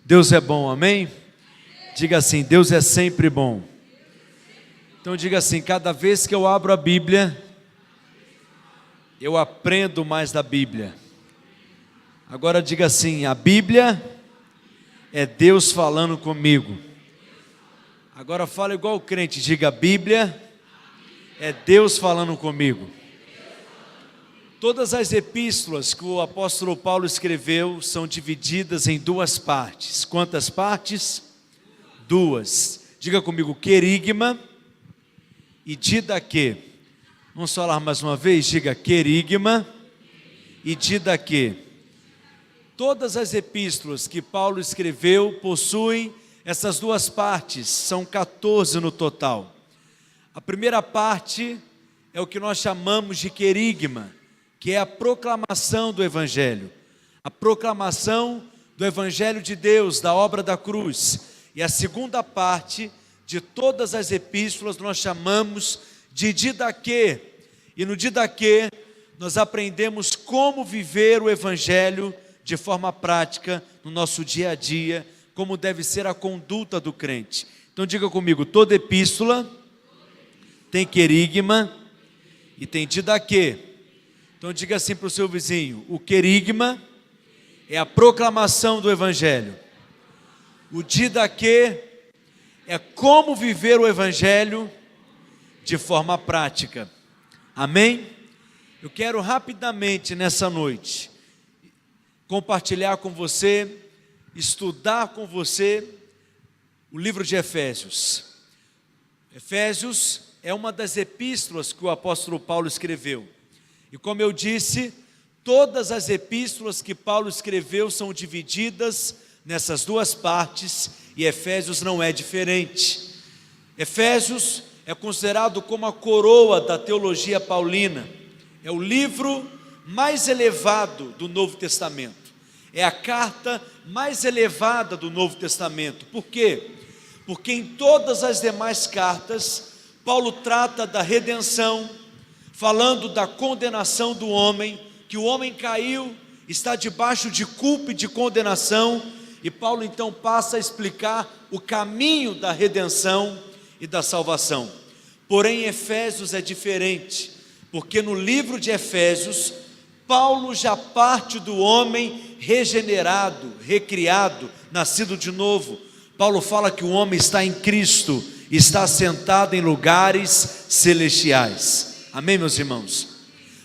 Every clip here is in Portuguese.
Deus é bom, amém? Diga assim, Deus é sempre bom. Então diga assim, cada vez que eu abro a Bíblia, eu aprendo mais da Bíblia. Agora diga assim, a Bíblia é Deus falando comigo. Agora fala igual o crente, diga, a Bíblia é Deus falando comigo. Todas as epístolas que o apóstolo Paulo escreveu são divididas em duas partes. Quantas partes? Duas. Diga comigo, querigma e didaquê. Vamos falar mais uma vez? Diga querigma e didaquê. Todas as epístolas que Paulo escreveu possuem essas duas partes, são 14 no total. A primeira parte é o que nós chamamos de querigma, que é a proclamação do Evangelho. A proclamação do Evangelho de Deus, da obra da cruz. E a segunda parte de todas as epístolas nós chamamos de didaquê. E no didaquê nós aprendemos como viver o Evangelho de forma prática no nosso dia a dia, como deve ser a conduta do crente. Então diga comigo, toda epístola tem querigma e tem didaquê. Então diga assim para o seu vizinho, o querigma é a proclamação do Evangelho. O didaquê é como viver o Evangelho de forma prática. Amém? Eu quero rapidamente nessa noite compartilhar com você, estudar com você o livro de Efésios. Efésios é uma das epístolas que o apóstolo Paulo escreveu. E como eu disse, todas as epístolas que Paulo escreveu são divididas nessas duas partes, e Efésios não é diferente. Efésios é considerado como a coroa da teologia paulina. É o livro mais elevado do Novo Testamento. É a carta mais elevada do Novo Testamento. Por quê? Porque em todas as demais cartas, Paulo trata da redenção, falando da condenação do homem, que o homem caiu, está debaixo de culpa e de condenação, e Paulo então passa a explicar o caminho da redenção e da salvação. Porém, Efésios é diferente, porque no livro de Efésios, Paulo já parte do homem regenerado, recriado, nascido de novo. Paulo fala que o homem está em Cristo, está sentado em lugares celestiais. Amém, meus irmãos?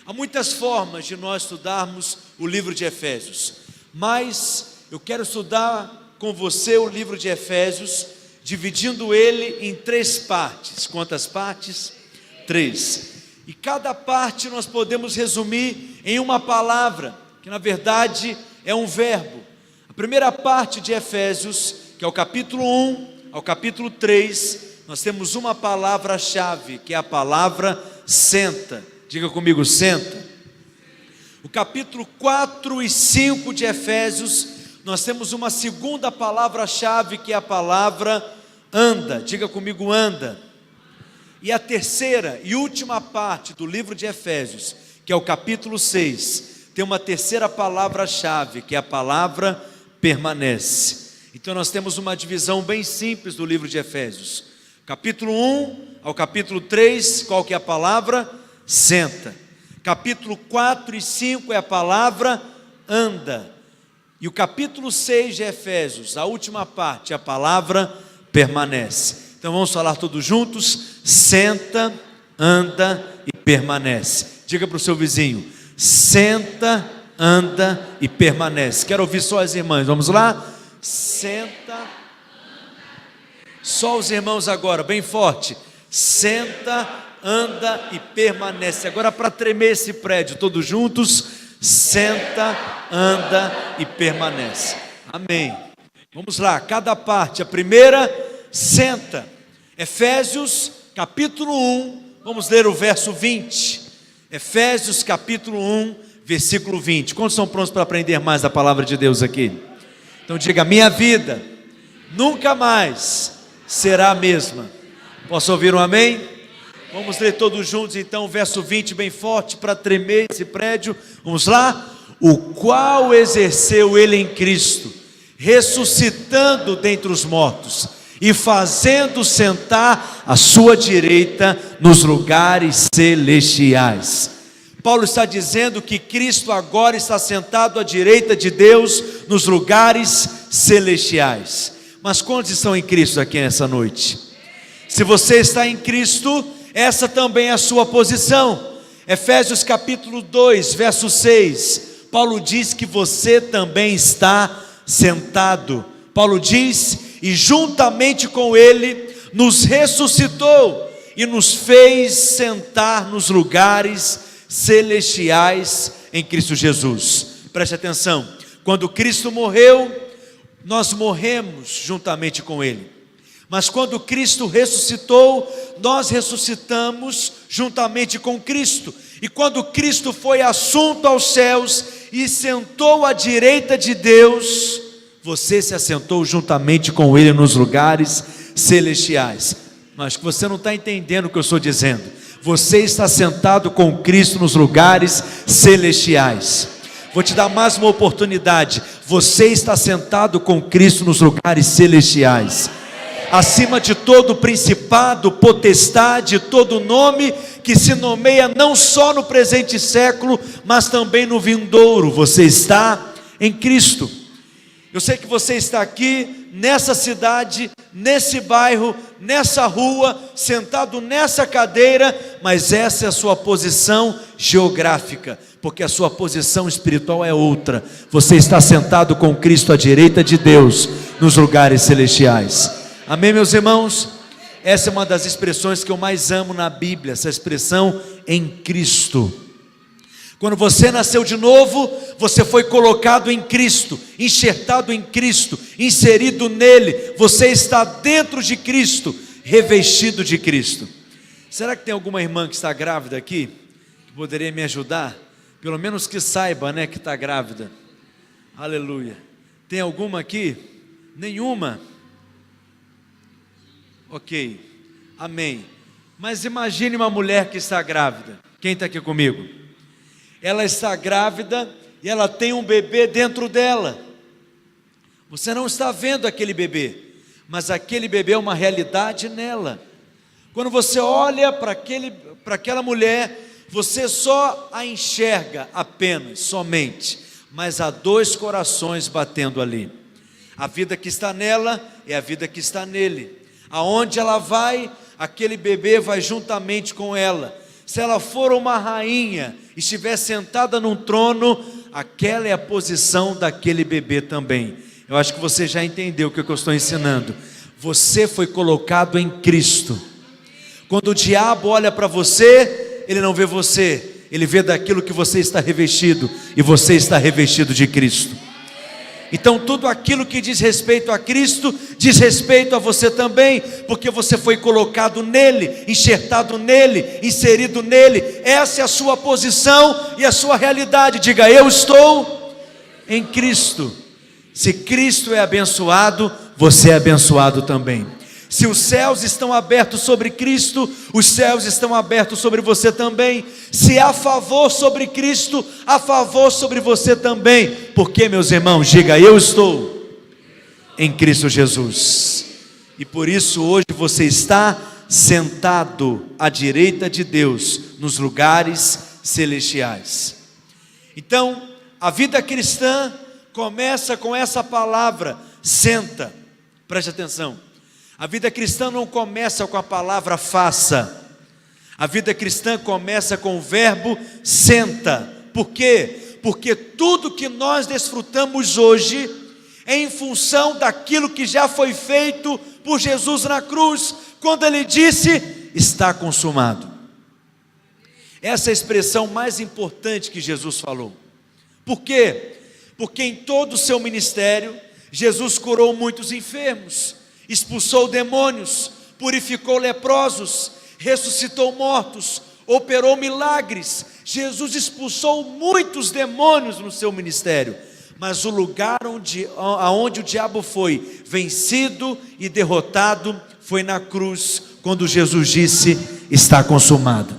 Há muitas formas de nós estudarmos o livro de Efésios, mas eu quero estudar com você o livro de Efésios, dividindo ele em três partes. Quantas partes? 3. E cada parte nós podemos resumir em uma palavra, que na verdade é um verbo. A primeira parte de Efésios, que é o capítulo 1 ao capítulo 3, nós temos uma palavra-chave, que é a palavra senta. Diga comigo, senta. O capítulo 4 e 5 de Efésios, nós temos uma segunda palavra-chave, que é a palavra anda. Diga comigo, anda. E a terceira e última parte do livro de Efésios, que é o capítulo 6, tem uma terceira palavra-chave, que é a palavra permanece. Então nós temos uma divisão bem simples do livro de Efésios. Capítulo 1 ao capítulo 3, qual que é a palavra? Senta. Capítulo 4 e 5 é a palavra anda. E o capítulo 6 de Efésios, a última parte, a palavra permanece. Então vamos falar todos juntos? Senta, anda e permanece. Diga para o seu vizinho, senta, anda e permanece. Quero ouvir só as irmãs, vamos lá? Senta, só os irmãos agora, bem forte. Senta, anda e permanece. Agora para tremer esse prédio, todos juntos. Senta, anda e permanece. Amém. Vamos lá, cada parte. A primeira, senta. Efésios capítulo 1, vamos ler o verso 20. Efésios capítulo 1, versículo 20. Quantos estão prontos para aprender mais da palavra de Deus aqui? Então diga, minha vida nunca mais será a mesma. Posso ouvir um amém? Vamos ler todos juntos então o verso 20 bem forte para tremer esse prédio. Vamos lá? O qual exerceu ele em Cristo, ressuscitando dentre os mortos e fazendo sentar à sua direita nos lugares celestiais. Paulo está dizendo que Cristo agora está sentado à direita de Deus nos lugares celestiais. Mas quantos estão em Cristo aqui nessa noite? Se você está em Cristo, essa também é a sua posição. Efésios capítulo 2, verso 6, Paulo diz que você também está sentado. Paulo diz: e juntamente com ele nos ressuscitou e nos fez sentar nos lugares celestiais em Cristo Jesus. Preste atenção, quando Cristo morreu, nós morremos juntamente com ele. Mas quando Cristo ressuscitou, nós ressuscitamos juntamente com Cristo. E quando Cristo foi assunto aos céus e sentou à direita de Deus, você se assentou juntamente com ele nos lugares celestiais. Mas que você não está entendendo o que eu estou dizendo. Você está sentado com Cristo nos lugares celestiais. Vou te dar mais uma oportunidade. Você está sentado com Cristo nos lugares celestiais, acima de todo principado, potestade, todo nome que se nomeia não só no presente século, mas também no vindouro. Você está em Cristo. Eu sei que você está aqui, nessa cidade, nesse bairro, nessa rua, sentado nessa cadeira, mas essa é a sua posição geográfica, porque a sua posição espiritual é outra. Você está sentado com Cristo à direita de Deus, nos lugares celestiais. Amém, meus irmãos? Essa é uma das expressões que eu mais amo na Bíblia, essa expressão em Cristo. Quando você nasceu de novo, você foi colocado em Cristo, enxertado em Cristo, inserido nele. Você está dentro de Cristo, revestido de Cristo. Será que tem alguma irmã que está grávida aqui, que poderia me ajudar? Pelo menos que saiba, né, que está grávida. Aleluia. Tem alguma aqui? Nenhuma? Ok, amém. Mas imagine uma mulher que está grávida. Quem está aqui comigo? Ela está grávida e ela tem um bebê dentro dela. Você não está vendo aquele bebê, mas aquele bebê é uma realidade nela. Quando você olha para aquela mulher, você só a enxerga apenas, somente, mas há dois corações batendo ali. A vida que está nela é a vida que está nele. Aonde ela vai, aquele bebê vai juntamente com ela. Se ela for uma rainha, estiver sentada num trono, aquela é a posição daquele bebê também. Eu acho que você já entendeu o que eu estou ensinando. Você foi colocado em Cristo. Quando o diabo olha para você, ele não vê você, ele vê daquilo que você está revestido, e você está revestido de Cristo. Então tudo aquilo que diz respeito a Cristo, diz respeito a você também, porque você foi colocado nele, enxertado nele, inserido nele. Essa é a sua posição e a sua realidade. Diga: eu estou em Cristo. Se Cristo é abençoado, você é abençoado também. Se os céus estão abertos sobre Cristo, os céus estão abertos sobre você também. Se há favor sobre Cristo, há favor sobre você também. Porque, meus irmãos, diga: eu estou em Cristo Jesus. E por isso hoje você está sentado à direita de Deus, nos lugares celestiais. Então, a vida cristã começa com essa palavra: senta. Preste atenção. A vida cristã não começa com a palavra faça. A vida cristã começa com o verbo senta. Por quê? Porque tudo que nós desfrutamos hoje é em função daquilo que já foi feito por Jesus na cruz, quando ele disse: está consumado. Essa é a expressão mais importante que Jesus falou. Por quê? Porque em todo o seu ministério, Jesus curou muitos enfermos, expulsou demônios, purificou leprosos, ressuscitou mortos, operou milagres. Jesus expulsou muitos demônios no seu ministério, mas o lugar aonde o diabo foi vencido e derrotado foi na cruz, quando Jesus disse: está consumado.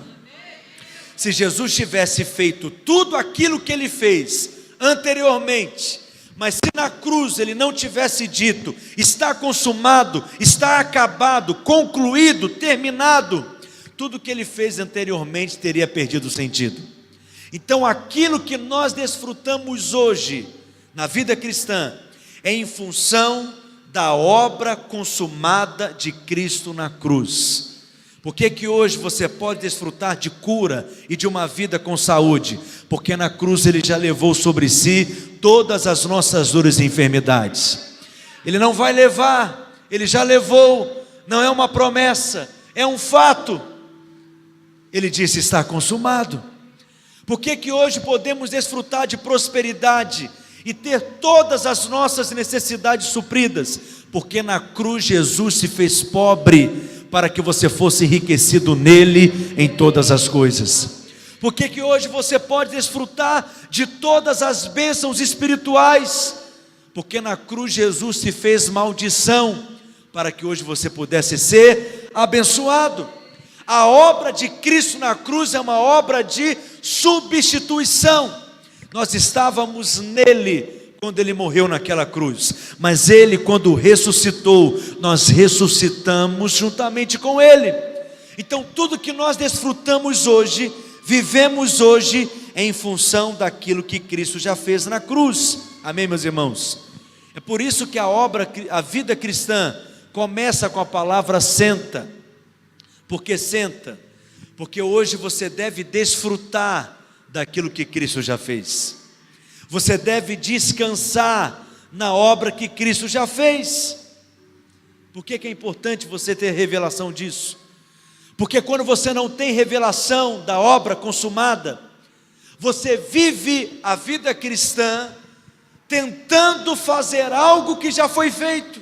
Se Jesus tivesse feito tudo aquilo que ele fez anteriormente, Mas se na cruz ele não tivesse dito, está consumado, está acabado, concluído, terminado, tudo que ele fez anteriormente teria perdido o sentido. Então aquilo que nós desfrutamos hoje, na vida cristã, é em função da obra consumada de Cristo na cruz. Por que hoje você pode desfrutar de cura e de uma vida com saúde? Porque na cruz ele já levou sobre si todas as nossas dores e enfermidades. Ele não vai levar, ele já levou, não é uma promessa, é um fato. Ele disse: está consumado. Por que hoje podemos desfrutar de prosperidade e ter todas as nossas necessidades supridas? Porque na cruz Jesus se fez pobre para que você fosse enriquecido nele em todas as coisas. Por que hoje você pode desfrutar de todas as bênçãos espirituais? Porque na cruz Jesus se fez maldição para que hoje você pudesse ser abençoado. A obra de Cristo na cruz é uma obra de substituição. Nós estávamos nele quando ele morreu naquela cruz, mas ele, quando ressuscitou, nós ressuscitamos juntamente com ele. Então tudo que nós desfrutamos hoje, vivemos hoje, é em função daquilo que Cristo já fez na cruz. Amém, meus irmãos? É por isso que a vida cristã começa com a palavra senta. Por que senta? Porque hoje você deve desfrutar daquilo que Cristo já fez. Você deve descansar na obra que Cristo já fez. Por que é importante você ter revelação disso? Porque quando você não tem revelação da obra consumada, você vive a vida cristã tentando fazer algo que já foi feito,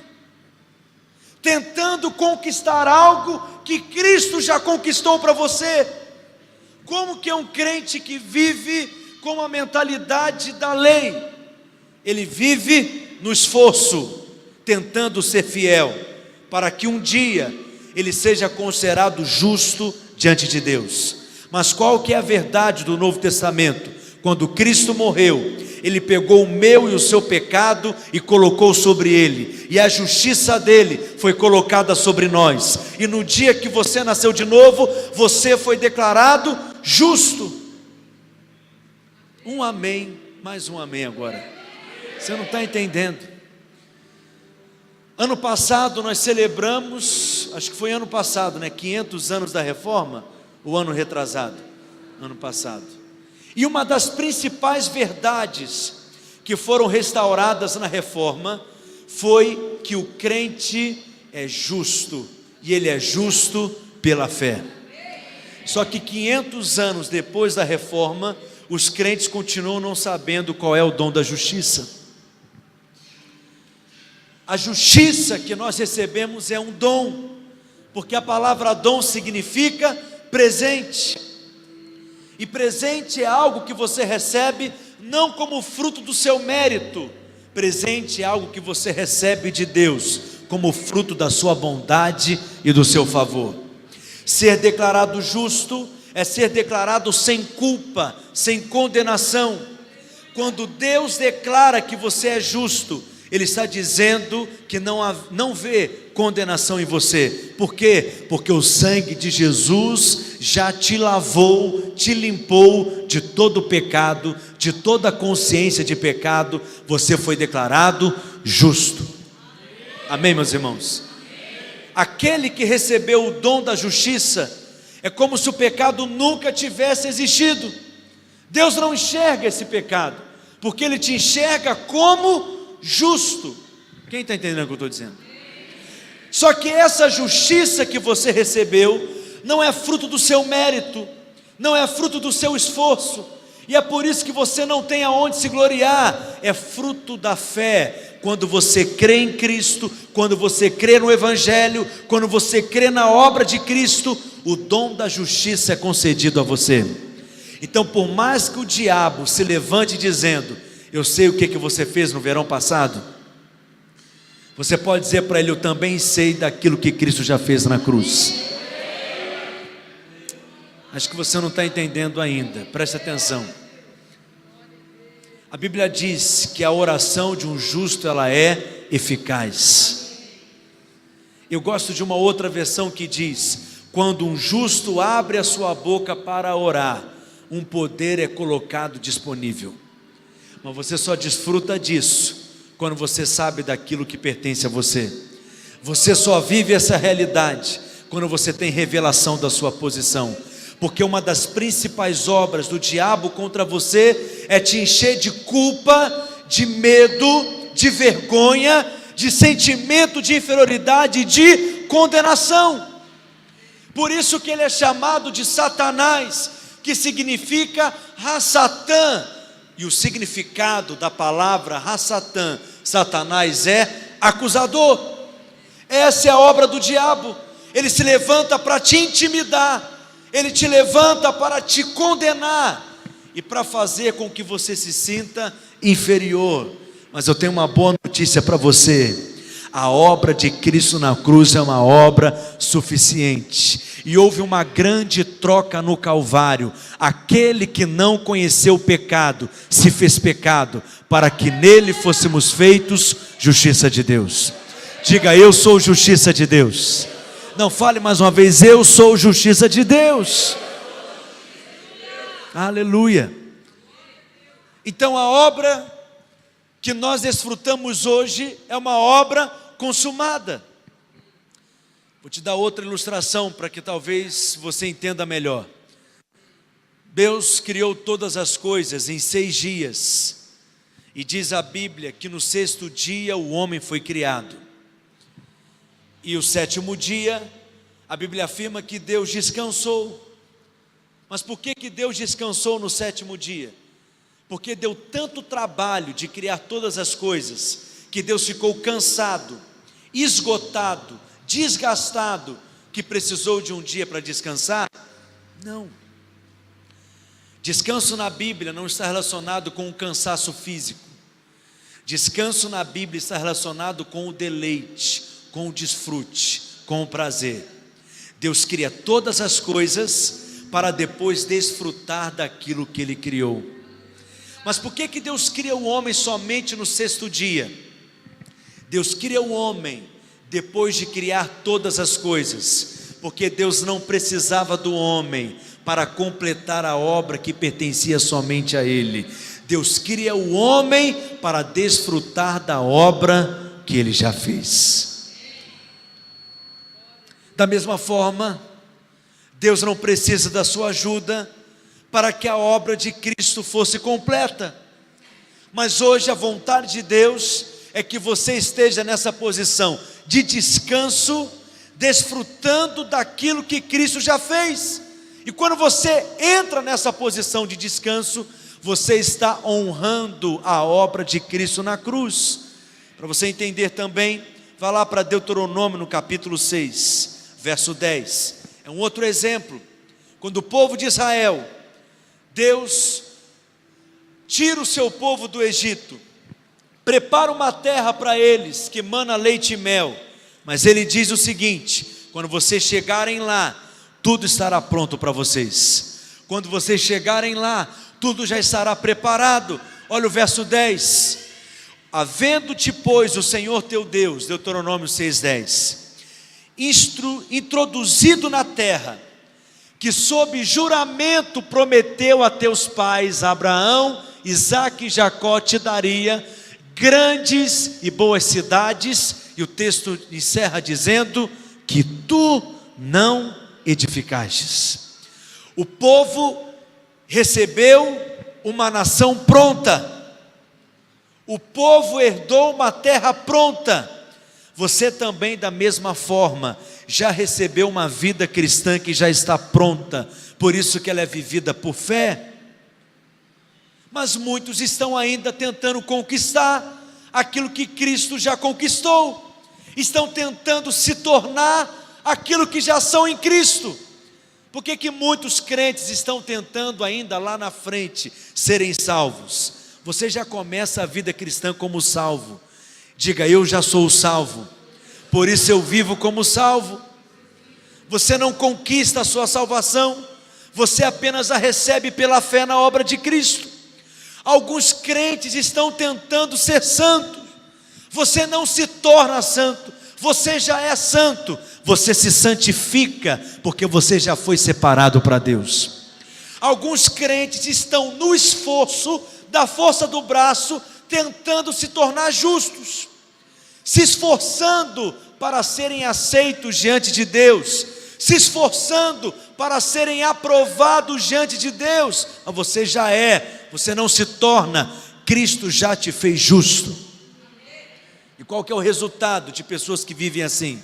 tentando conquistar algo que Cristo já conquistou para você. Como que é um crente que vive com a mentalidade da lei? Ele vive no esforço, tentando ser fiel, para que um dia ele seja considerado justo diante de Deus. Mas qual que é a verdade do Novo Testamento? Quando Cristo morreu, ele pegou o meu e o seu pecado e colocou sobre ele, e a justiça dele foi colocada sobre nós, e no dia que você nasceu de novo, você foi declarado justo. Um amém, mais um amém agora. Você não está entendendo. Ano passado nós celebramos, acho que foi ano passado, 500 anos da Reforma, o ano retrasado, ano passado. E uma das principais verdades que foram restauradas na Reforma foi que o crente é justo, e ele é justo pela fé. Só que 500 anos depois da Reforma, os crentes continuam não sabendo qual é o dom da justiça. A justiça que nós recebemos é um dom, porque a palavra dom significa presente, e presente é algo que você recebe não como fruto do seu mérito. Presente é algo que você recebe de Deus como fruto da sua bondade e do seu favor. Ser declarado justo é ser declarado sem culpa, sem condenação. Quando Deus declara que você é justo, Ele está dizendo que não vê condenação em você. Por quê? Porque o sangue de Jesus já te lavou, te limpou de todo o pecado, de toda a consciência de pecado. Você foi declarado justo. Amém, meus irmãos? Aquele que recebeu o dom da justiça é como se o pecado nunca tivesse existido. Deus não enxerga esse pecado, porque Ele te enxerga como justo. Quem está entendendo o que eu estou dizendo? Só que essa justiça que você recebeu não é fruto do seu mérito, não é fruto do seu esforço, e é por isso que você não tem aonde se gloriar. É fruto da fé. Quando você crê em Cristo, quando você crê no Evangelho, quando você crê na obra de Cristo, o dom da justiça é concedido a você. Então, por mais que o diabo se levante dizendo: eu sei o que você fez no verão passado, você pode dizer para ele: eu também sei daquilo que Cristo já fez na cruz. Acho que você não está entendendo ainda, preste atenção. A Bíblia diz que a oração de um justo, ela é eficaz. Eu gosto de uma outra versão que diz: quando um justo abre a sua boca para orar, um poder é colocado disponível. Mas você só desfruta disso quando você sabe daquilo que pertence a você. Você só vive essa realidade quando você tem revelação da sua posição. Porque uma das principais obras do diabo contra você é te encher de culpa, de medo, de vergonha, de sentimento de inferioridade e de condenação. Por isso que ele é chamado de Satanás, que significa Hassatã. E o significado da palavra Hassatã, Satanás, é acusador. Essa é a obra do diabo. Ele se levanta para te intimidar, ele te levanta para te condenar e para fazer com que você se sinta inferior. Mas eu tenho uma boa notícia para você: a obra de Cristo na cruz é uma obra suficiente. E houve uma grande troca no Calvário. Aquele que não conheceu o pecado se fez pecado, para que nele fôssemos feitos justiça de Deus. Diga: eu sou justiça de Deus. Não, fale mais uma vez: eu sou justiça de Deus. Aleluia. Então a obra que nós desfrutamos hoje é uma obra consumada. Vou te dar outra ilustração para que talvez você entenda melhor. Deus criou todas as coisas em 6 dias. E diz a Bíblia que no 6º dia o homem foi criado. E o 7º dia, a Bíblia afirma que Deus descansou. Mas por que Deus descansou no 7º dia? Porque deu tanto trabalho de criar todas as coisas, que Deus ficou cansado, esgotado, desgastado, que precisou de um dia para descansar? Não. Descanso na Bíblia não está relacionado com o cansaço físico. Descanso na Bíblia está relacionado com o deleite, com o desfrute, com o prazer. Deus cria todas as coisas para depois desfrutar daquilo que Ele criou. Mas por que Deus cria o homem somente no 6º dia? Deus cria o homem depois de criar todas as coisas, porque Deus não precisava do homem para completar a obra que pertencia somente a Ele. Deus cria o homem para desfrutar da obra que Ele já fez. Da mesma forma, Deus não precisa da sua ajuda para que a obra de Cristo fosse completa. Mas hoje a vontade de Deus é que você esteja nessa posição de descanso, desfrutando daquilo que Cristo já fez. E quando você entra nessa posição de descanso, você está honrando a obra de Cristo na cruz. Para você entender também, vá lá para Deuteronômio no capítulo 6, verso 10. É um outro exemplo. Quando o povo de Israel, Deus tira o seu povo do Egito, prepara uma terra para eles que mana leite e mel, mas Ele diz o seguinte: quando vocês chegarem lá, tudo estará pronto para vocês. Quando vocês chegarem lá, tudo já estará preparado. Olha o verso 10: havendo-te, pois, o Senhor teu Deus, Deuteronômio 6:10, introduzido na terra, que sob juramento prometeu a teus pais, Abraão, Isaque e Jacó, te daria grandes e boas cidades, e o texto encerra dizendo que tu não edificastes. O povo recebeu uma nação pronta, o povo herdou uma terra pronta. Você também, da mesma forma, já recebeu uma vida cristã que já está pronta, por isso que ela é vivida por fé. Mas muitos estão ainda tentando conquistar aquilo que Cristo já conquistou, estão tentando se tornar aquilo que já são em Cristo. Por que muitos crentes estão tentando ainda lá na frente serem salvos? Você já começa a vida cristã como salvo. Diga: eu já sou salvo, por isso eu vivo como salvo. Você não conquista a sua salvação, você apenas a recebe pela fé na obra de Cristo. Alguns crentes estão tentando ser santos. Você não se torna santo, você já é santo. Você se santifica porque você já foi separado para Deus. Alguns crentes estão no esforço da força do braço, tentando se tornar justos, se esforçando para serem aceitos diante de Deus, se esforçando para serem aprovados diante de Deus. Mas você já é, você não se torna, Cristo já te fez justo. E qual que é o resultado de pessoas que vivem assim?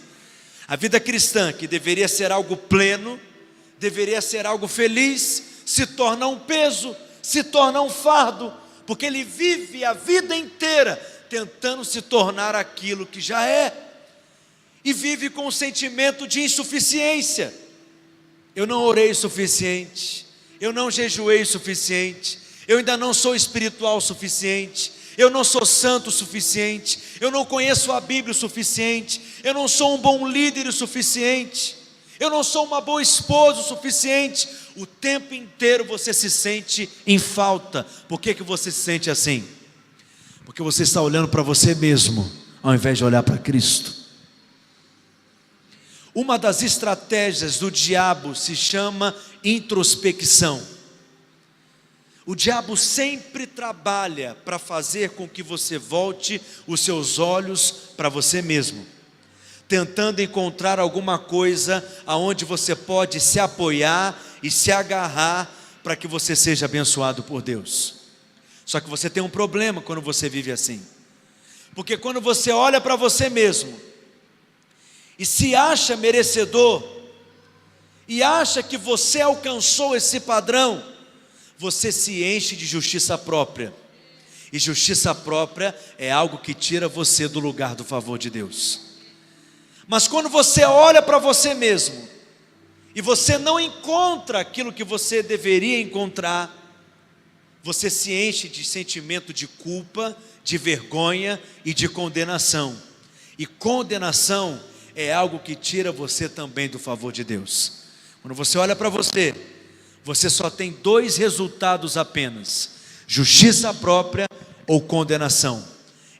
A vida cristã, que deveria ser algo pleno, deveria ser algo feliz, se torna um peso, se torna um fardo, porque ele vive a vida inteira tentando se tornar aquilo que já é, e vive com um sentimento de insuficiência. Eu não orei o suficiente, eu não jejuei o suficiente, eu ainda não sou espiritual o suficiente, eu não sou santo o suficiente, eu não conheço a Bíblia o suficiente, eu não sou um bom líder o suficiente, eu não sou uma boa esposa o suficiente. O tempo inteiro você se sente em falta. Por que você se sente assim? Porque você está olhando para você mesmo, ao invés de olhar para Cristo. Uma das estratégias do diabo se chama introspecção. O diabo sempre trabalha para fazer com que você volte os seus olhos para você mesmo, tentando encontrar alguma coisa aonde você pode se apoiar e se agarrar para que você seja abençoado por Deus. Só que você tem um problema quando você vive assim, porque quando você olha para você mesmo e se acha merecedor, e acha que você alcançou esse padrão, você se enche de justiça própria, e justiça própria é algo que tira você do lugar do favor de Deus. Mas quando você olha para você mesmo, e você não encontra aquilo que você deveria encontrar, você se enche de sentimento de culpa, de vergonha e de condenação. E condenação é algo que tira você também do favor de Deus. Quando você olha para você, você só tem dois resultados apenas: justiça própria ou condenação.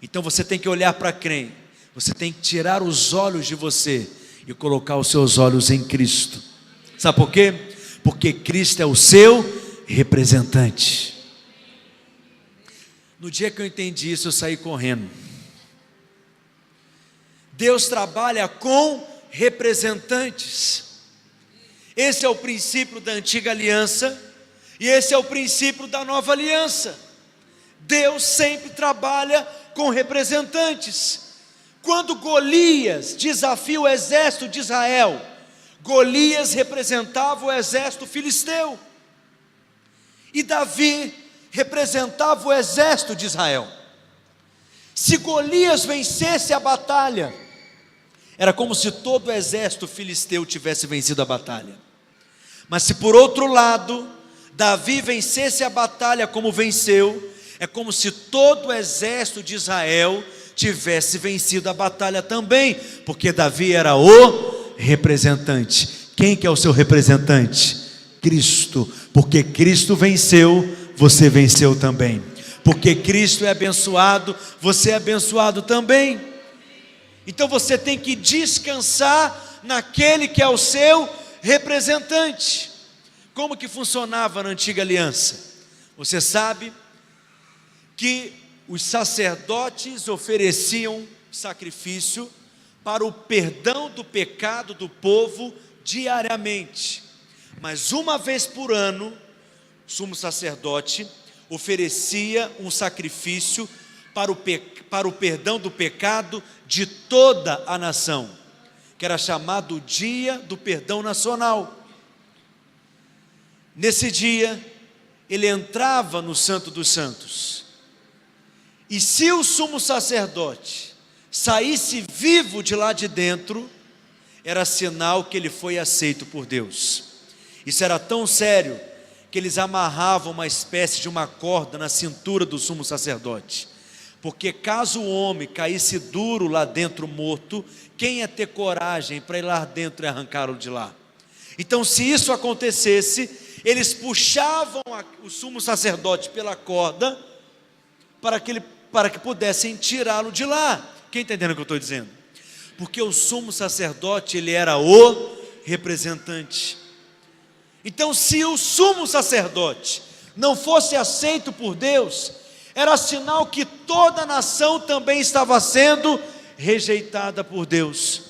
Então você tem que olhar para quem? Você tem que tirar os olhos de você e colocar os seus olhos em Cristo. Sabe por quê? Porque Cristo é o seu representante. No dia que eu entendi isso, eu saí correndo. Deus trabalha com representantes. Esse é o princípio da antiga aliança e esse é o princípio da nova aliança. Deus sempre trabalha com representantes. Quando Golias desafia o exército de Israel, Golias representava o exército filisteu e Davi representava o exército de Israel. Se Golias vencesse a batalha, era como se todo o exército filisteu tivesse vencido a batalha. Mas se por outro lado, Davi vencesse a batalha como venceu, é como se todo o exército de Israel tivesse vencido a batalha também, porque Davi era o representante. Quem que é o seu representante? Cristo. Porque Cristo venceu, você venceu também. Porque Cristo é abençoado, você é abençoado também. Então você tem que descansar naquele que é o seu representante. Como que funcionava na antiga aliança? Você sabe que os sacerdotes ofereciam sacrifício para o perdão do pecado do povo diariamente. Mas uma vez por ano, o sumo sacerdote oferecia um sacrifício para o perdão do pecado de toda a nação, que era chamado o Dia do Perdão Nacional. Nesse dia, ele entrava no Santo dos Santos, e se o sumo sacerdote saísse vivo de lá de dentro, era sinal que ele foi aceito por Deus. Isso era tão sério que eles amarravam uma espécie de uma corda na cintura do sumo sacerdote, porque caso o homem caísse duro lá dentro morto, quem ia ter coragem para ir lá dentro e arrancá-lo de lá? Então, se isso acontecesse, eles puxavam o sumo sacerdote pela corda para que pudessem tirá-lo de lá. Quem está entendendo o que eu estou dizendo? Porque o sumo sacerdote, ele era o representante. Então, se o sumo sacerdote não fosse aceito por Deus, era sinal que toda a nação também estava sendo rejeitada por Deus.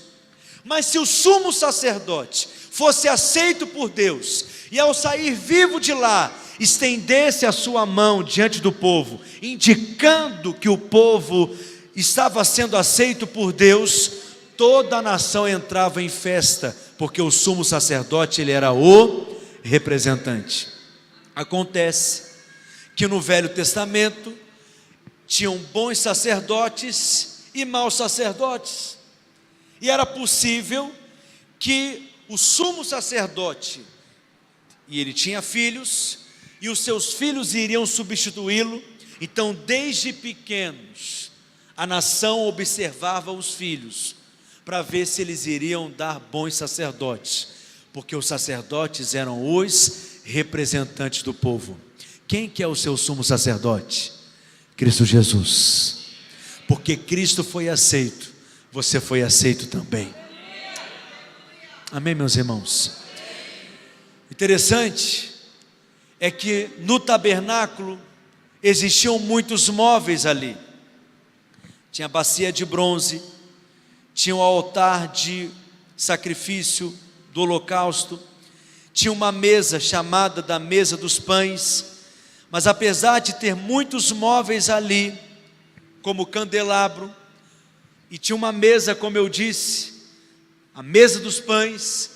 Mas se o sumo sacerdote fosse aceito por Deus, e ao sair vivo de lá, estendesse a sua mão diante do povo, indicando que o povo estava sendo aceito por Deus, toda a nação entrava em festa, porque o sumo sacerdote, ele era o representante. Acontece que no Velho Testamento tinham bons sacerdotes e maus sacerdotes, e era possível que o sumo sacerdote, e ele tinha filhos, e os seus filhos iriam substituí-lo. Então, desde pequenos, a nação observava os filhos, para ver se eles iriam dar bons sacerdotes, porque os sacerdotes eram os representantes do povo. Quem que é o seu sumo sacerdote? Cristo Jesus. Porque Cristo foi aceito, você foi aceito também. Amém, meus irmãos? Interessante é que no tabernáculo existiam muitos móveis ali. Tinha a bacia de bronze, tinha o altar de sacrifício do holocausto, tinha uma mesa chamada da mesa dos pães. Mas apesar de ter muitos móveis ali, como candelabro, e tinha uma mesa, como eu disse, a mesa dos pães,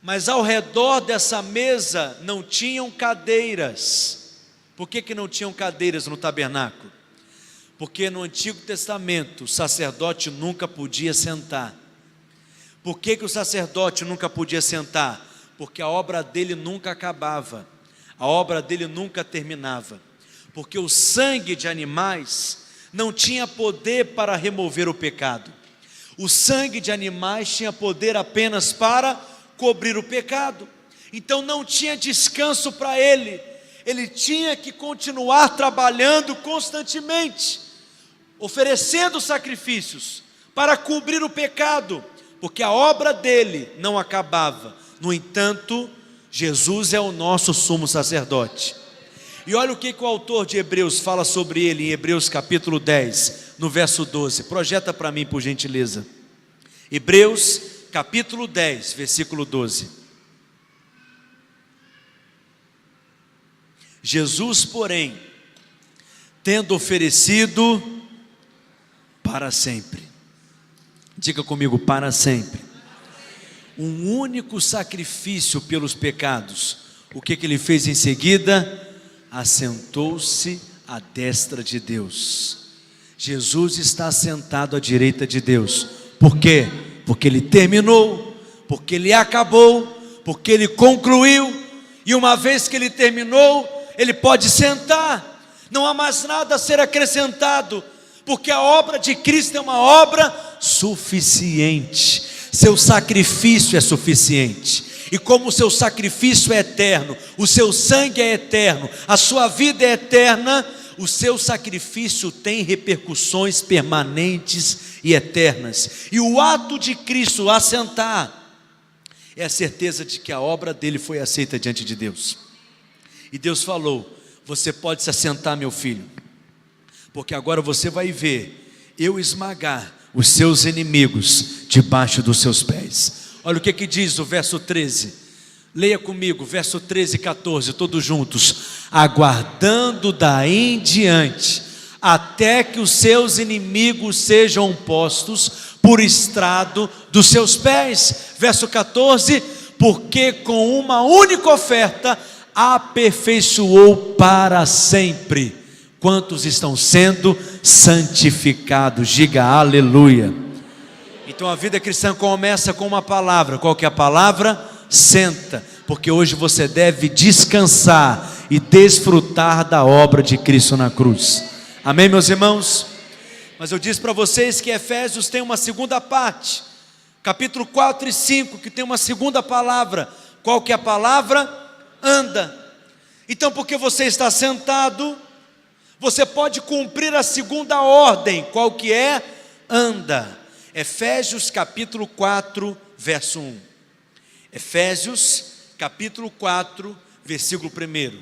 mas ao redor dessa mesa não tinham cadeiras. Por que não tinham cadeiras no tabernáculo? Porque no Antigo Testamento o sacerdote nunca podia sentar. Por que o sacerdote nunca podia sentar? Porque a obra dele nunca acabava, a obra dele nunca terminava. Porque o sangue de animais não tinha poder para remover o pecado. O sangue de animais tinha poder apenas para cobrir o pecado. Então não tinha descanso para ele. Ele tinha que continuar trabalhando constantemente, oferecendo sacrifícios para cobrir o pecado, porque a obra dele não acabava. No entanto, Jesus é o nosso sumo sacerdote. E olha o que o autor de Hebreus fala sobre ele em Hebreus capítulo 10, no verso 12. Projeta para mim, por gentileza. Hebreus capítulo 10, versículo 12. Jesus, porém, tendo oferecido para sempre, diga comigo, para sempre, um único sacrifício pelos pecados, o que ele fez em seguida? Assentou-se à destra de Deus. Jesus está sentado à direita de Deus. Por quê? Porque ele terminou, porque ele acabou, porque ele concluiu, e uma vez que ele terminou, ele pode sentar, não há mais nada a ser acrescentado, porque a obra de Cristo é uma obra suficiente. Seu sacrifício é suficiente, e como o seu sacrifício é eterno, o seu sangue é eterno, a sua vida é eterna, o seu sacrifício tem repercussões permanentes e eternas. E o ato de Cristo assentar é a certeza de que a obra dele foi aceita diante de Deus. E Deus falou: você pode se assentar, meu filho, porque agora você vai ver eu esmagar os seus inimigos debaixo dos seus pés. Olha o que diz o verso 13, leia comigo, verso 13 e 14, todos juntos. Aguardando daí em diante, até que os seus inimigos sejam postos por estrado dos seus pés. Verso 14, porque com uma única oferta aperfeiçoou para sempre quantos estão sendo santificados. Diga aleluia. Então a vida cristã começa com uma palavra. Qual que é a palavra? Senta, porque hoje você deve descansar e desfrutar da obra de Cristo na cruz. Amém, meus irmãos? Mas eu disse para vocês que Efésios tem uma segunda parte, capítulo 4 e 5, que tem uma segunda palavra. Qual que é a palavra? Anda. Então, porque você está sentado, Você pode cumprir a segunda ordem, qual que é? Anda. Efésios capítulo 4, verso 1. Efésios capítulo 4, versículo 1.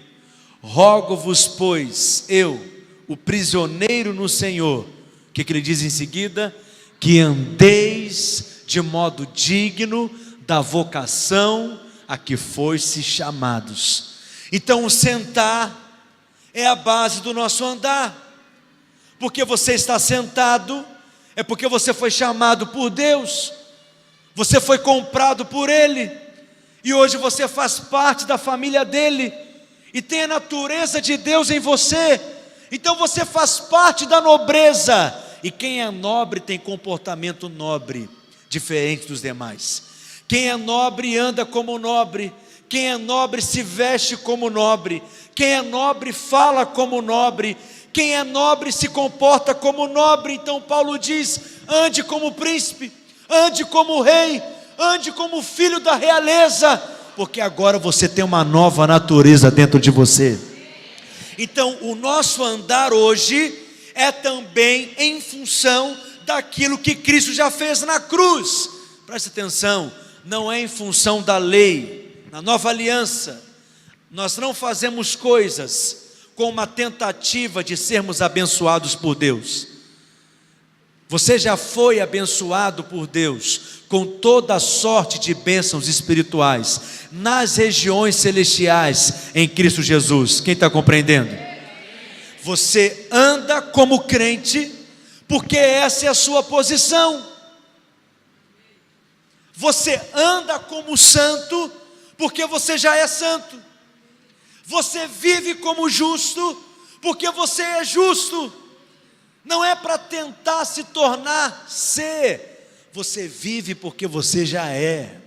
Rogo-vos, pois, eu, o prisioneiro no Senhor, o que ele diz em seguida? Que andeis de modo digno da vocação a que foste chamados. Então o sentar é a base do nosso andar. Porque você está sentado, é porque você foi chamado por Deus, você foi comprado por Ele, e hoje você faz parte da família dEle, e tem a natureza de Deus em você, então você faz parte da nobreza, e quem é nobre tem comportamento nobre, diferente dos demais. Quem é nobre anda como nobre, quem é nobre se veste como nobre, quem é nobre fala como nobre, quem é nobre se comporta como nobre. Então Paulo diz: ande como príncipe, ande como rei, ande como filho da realeza, porque agora você tem uma nova natureza dentro de você. Então o nosso andar hoje é também em função daquilo que Cristo já fez na cruz. Preste atenção, não é em função da lei. Na nova aliança, nós não fazemos coisas com uma tentativa de sermos abençoados por Deus. Você já foi abençoado por Deus com toda a sorte de bênçãos espirituais nas regiões celestiais em Cristo Jesus. Quem está compreendendo? Você anda como crente porque essa é a sua posição. Você anda como santo porque você já é santo. Você vive como justo porque você é justo. Não é para tentar se tornar ser. Você vive porque você já é.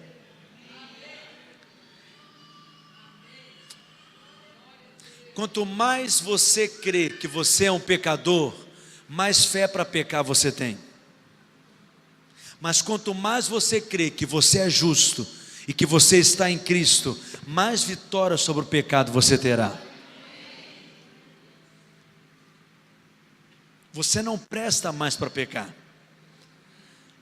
Quanto mais você crê que você é um pecador, mais fé para pecar você tem. Mas quanto mais você crê que você é justo e que você está em Cristo, mais vitória sobre o pecado você terá. Você não presta mais para pecar.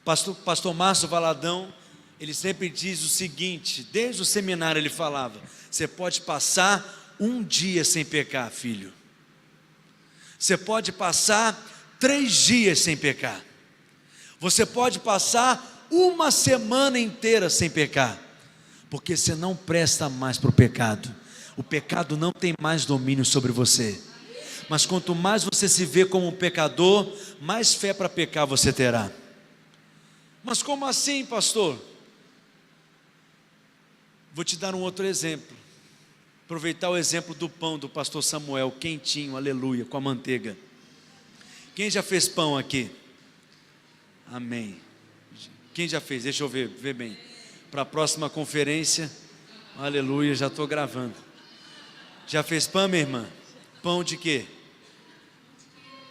Pastor Márcio Valadão, ele sempre diz o seguinte, desde o seminário ele falava: você pode passar um dia sem pecar, filho. Você pode passar 3 dias sem pecar. Você pode passar uma semana inteira sem pecar, porque você não presta mais para o pecado. O pecado não tem mais domínio sobre você. Mas quanto mais você se vê como um pecador, mais fé para pecar você terá. Mas como assim, pastor? Vou te dar um outro exemplo. Aproveitar o exemplo do pão do pastor Samuel, quentinho, aleluia, com a manteiga. Quem já fez pão aqui? Amém. Quem já fez? Deixa eu ver bem. Para a próxima conferência, aleluia, já estou gravando. Já fez pão, minha irmã? Pão de quê?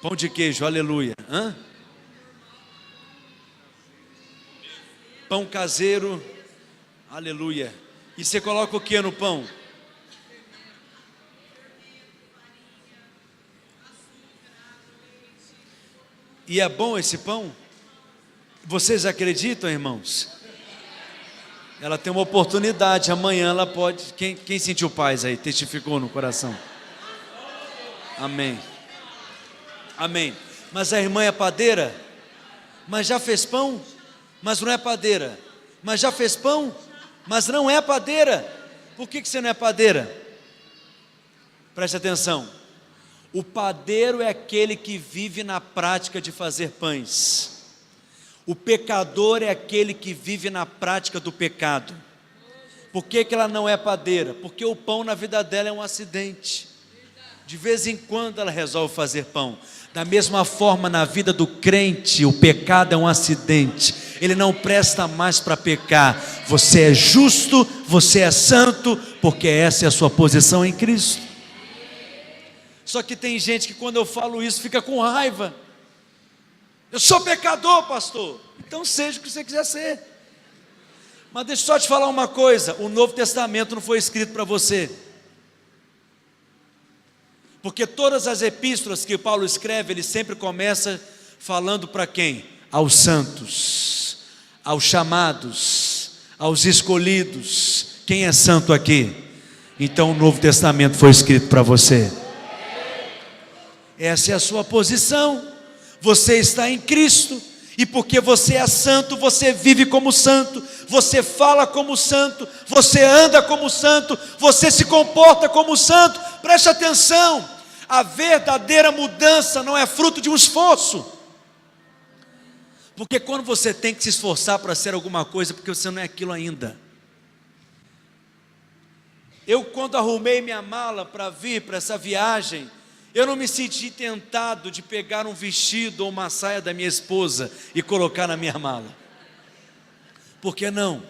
Pão de queijo, aleluia. Hã? Pão caseiro, aleluia. E você coloca o que no pão? E é bom esse pão? Vocês acreditam, irmãos? Ela tem uma oportunidade, amanhã ela pode. Quem sentiu paz aí, testificou no coração? Amém. Amém. Mas a irmã é padeira? Mas já fez pão? Mas não é padeira. Mas já fez pão? Mas não é padeira. Por que você não é padeira? Preste atenção. O padeiro é aquele que vive na prática de fazer pães. O pecador é aquele que vive na prática do pecado. Por que ela não é padeira? Porque o pão na vida dela é um acidente. De vez em quando ela resolve fazer pão. Da mesma forma, na vida do crente, o pecado é um acidente. Ele não presta mais para pecar. Você é justo, você é santo, porque essa é a sua posição em Cristo. Só que tem gente que quando eu falo isso fica com raiva. Eu sou pecador, pastor. Então seja o que você quiser ser. Mas deixa eu só te falar uma coisa: o Novo Testamento não foi escrito para você. Porque todas as epístolas que Paulo escreve, ele sempre começa falando para quem? Aos santos, aos chamados, aos escolhidos. Quem é santo aqui? Então o Novo Testamento foi escrito para você. Essa é a sua posição. Você está em Cristo, e porque você é santo, você vive como santo, você fala como santo, você anda como santo, você se comporta como santo. Preste atenção, a verdadeira mudança não é fruto de um esforço. Porque quando você tem que se esforçar para ser alguma coisa, porque você não é aquilo ainda. Eu, quando arrumei minha mala para vir para essa viagem, eu não me senti tentado de pegar um vestido ou uma saia da minha esposa e colocar na minha mala. Por que não?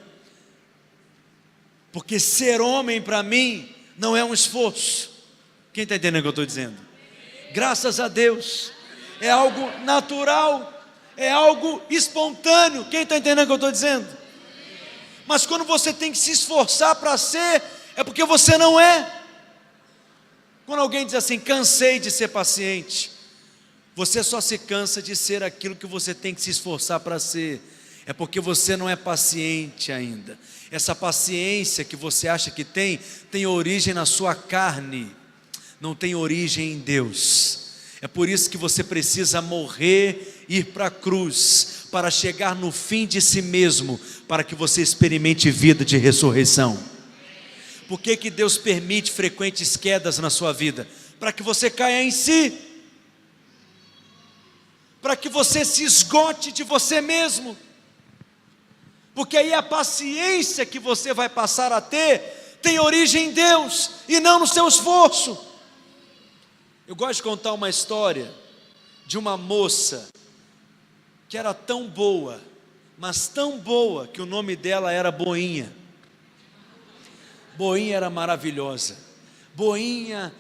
Porque ser homem para mim não é um esforço. Quem está entendendo o que eu estou dizendo? Graças a Deus, é algo natural, é algo espontâneo. Quem está entendendo o que eu estou dizendo? Mas quando você tem que se esforçar para ser, é porque você não é. Quando alguém diz assim, cansei de ser paciente, você só se cansa de ser aquilo que você tem que se esforçar para ser. É porque você não é paciente ainda. Essa paciência que você acha que tem origem na sua carne, não tem origem em Deus. É por isso que você precisa morrer, ir para a cruz, para chegar no fim de si mesmo, para que você experimente vida de ressurreição. Por que Deus permite frequentes quedas na sua vida? Para que você caia em si, para que você se esgote de você mesmo, porque aí a paciência que você vai passar a ter, tem origem em Deus, e não no seu esforço. Eu gosto de contar uma história, de uma moça, que era tão boa, mas tão boa, que o nome dela era Boinha. Boinha era maravilhosa, Boinha